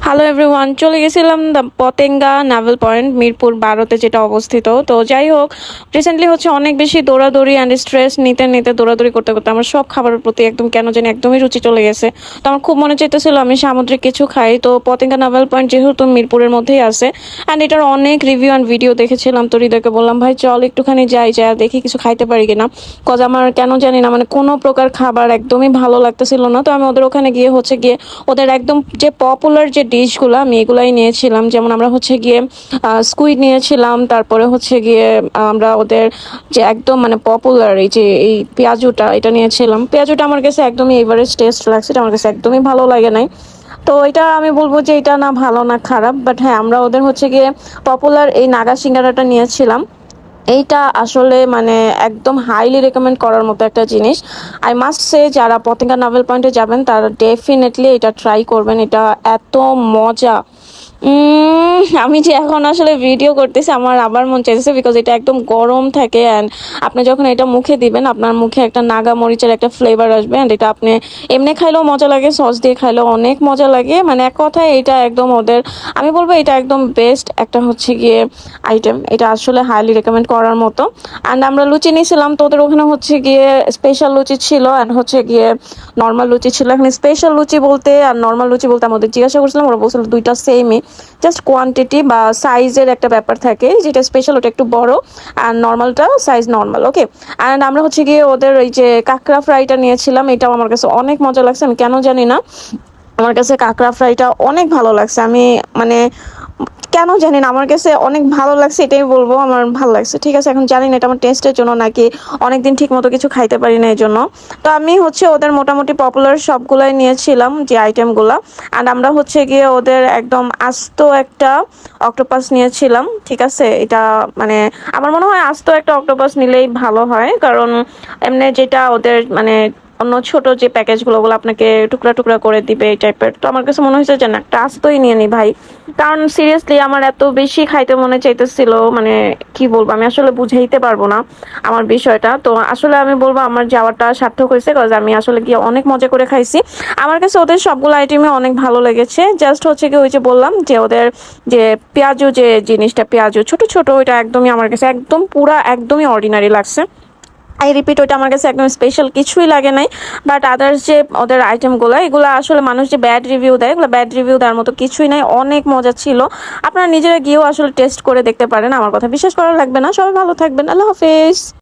Hello everyone, চলে গেছিলাম the Patenga naval point Mirpur 12-তে, যেটা অবস্থিত। তো যাই হোক, রিসেন্টলি হচ্ছে অনেক বেশি দৌড়াদৌড়ি অ্যান্ড স্ট্রেস নিতে নিতে দৌড়াদৌড়ি করতে করতে আমার সব খাবারের প্রতি একদম কেন জানি একদমই রুচি চলে গেছে। তো আমার খুব মনে চাইতেছিল আমি সামুদ্রিক কিছু খাই। তো পতেঙ্গা নাভেল পয়েন্ট যেহেতু মিরপুরের মধ্যেই আছে অ্যান্ড এটার অনেক রিভিউ অ্যান্ড ভিডিও দেখেছিলাম, তো হৃদয়কে বললাম ভাই চল একটুখানি যাই, যা দেখি কিছু খাইতে পারি কিনা। কজ আমার কেন জানি না, মানে কোনো প্রকার খাবার একদমই ভালো লাগতেছিল না। তো আমি ওদের ওখানে গিয়ে ওদের একদম যে পপুলার যে ডিশগুলো আমি এগুলাই নিয়েছিলাম। যেমন আমরা স্কুইড নিয়েছিলাম, তারপরে আমরা ওদের যে একদম মানে পপুলার এই পেঁয়াজুটা এটা নিয়েছিলাম। পেঁয়াজুটা আমার কাছে একদমই এভারেজ টেস্ট লাগছে, এটা আমার কাছে একদমই ভালো লাগে নাই। তো এটা আমি বলবো যে এটা না ভালো না খারাপ, বাট হ্যাঁ আমরা ওদের পপুলার এই নাগা সিঙ্গারাটা নিয়েছিলাম। এইটা আসলে মানে একদম হাইলি রেকমেন্ড করার মতো একটা জিনিস। আই মাস্ট সে যারা পতেঙ্গা নাভেল পয়েন্টে যাবেন তারা ডেফিনেটলি এটা ট্রাই করবেন, এটা এত মজা। আমি যে এখন আসলে ভিডিও করতেছি আমার আবার মন চাইছে, বিকজ এটা একদম গরম থাকে অ্যান্ড আপনি যখন এটা মুখে দিবেন আপনার মুখে একটা নাগা মরিচের একটা ফ্লেভার আসবে অ্যান্ড এটা আপনি এমনি খাইলেও মজা লাগে, সস দিয়ে খাইলেও অনেক মজা লাগে। মানে এক কথায় এটা একদম ওদের, আমি বলবো এটা একদম বেস্ট একটা আইটেম। এটা আসলে হাইলি রেকমেন্ড করার মতো। অ্যান্ড আমরা লুচি নিয়েছিলাম, তো ওদের ওখানে স্পেশাল লুচি ছিল অ্যান্ড নর্মাল লুচি ছিল। এখানে স্পেশাল লুচি বলতে আর নর্মাল লুচি বলতে আমাদের জিজ্ঞাসা করছিলাম, ওরা বলছিল দুইটা সেমই, জাস্ট কোয়ান্টিটি বা সাইজের একটা ব্যাপার থাকে। যেটা স্পেশাল ওটা একটু বড় আর নর্মালটা সাইজ নর্মাল। ওকে, অ্যান্ড আমরা ওদের ওই যে কাঁকড়া ফ্রাইটা নিয়েছিলাম, এটাও আমার কাছে অনেক মজা লাগছে। আমি কেন জানি না আমার কাছে কাঁকড়া ফ্রাইটা অনেক ভালো লাগছে। আমি মানে কেন জানি না আমার কাছে অনেক ভালো লাগছে, এটাই বলবো আমার ভালো লাগছে। ঠিক আছে, এখন জানি না এটা আমার টেস্টের জন্য নাকি অনেকদিন ঠিক মতো কিছু খাইতে পারি না এই জন্য। তো আমি ওদের মোটামুটি পপুলার সবগুলাই নিয়েছিলাম যে আইটেমগুলো। অ্যান্ড আমরা ওদের একদম আস্ত একটা অক্টোপাস নিয়েছিলাম। ঠিক আছে, এটা মানে আমার মনে হয় আস্ত একটা অক্টোপাস নিলেই ভালো হয়, কারণ এমনি যেটা ওদের মানে অন্য ছোট যে প্যাকেজগুলো ওগুলো আপনাকে টুকরা টুকরা করে দিবে এই টাইপের। তো আমার কাছে মনে হয়েছে যে না, একটা আস্তই নিয়ে নি ভাই, কারণ সিরিয়াসলি আমার এত বেশি খাইতে মনে চাইতেছিল, মানে কি বলবো আমি আসলে বুঝাইতে পারবো না আমার বিষয়টা। তো আসলে আমি বলবো আমার যাওয়াটা সার্থক হয়েছে, কারণ আমি আসলে গিয়ে অনেক মজা করে খাইছি। আমার কাছে ওদের সবগুলো আইটেমে অনেক ভালো লেগেছে। জাস্ট ওই যে বললাম যে ওদের যে পেঁয়াজু যে জিনিসটা, পেঁয়াজু ছোট ছোট, ওইটা একদমই আমার কাছে একদম পুরা একদমই অর্ডিনারি লাগছে। আই রিপিট, ওইটা আমার কাছে একদম স্পেশাল কিছুই লাগে নাই। বাট আদার্স যে ওদের আইটেমগুলো এগুলো আসলে মানুষ যে ব্যাড রিভিউ দেয়, এগুলো ব্যাড রিভিউ দেওয়ার মতো কিছুই নাই, অনেক মজা ছিল। আপনারা নিজেরা গিয়েও আসলে টেস্ট করে দেখতে পারেন, আমার কথা বিশ্বাস করা লাগবে না। সবাই ভালো থাকবেন, আল্লাহ হাফেজ।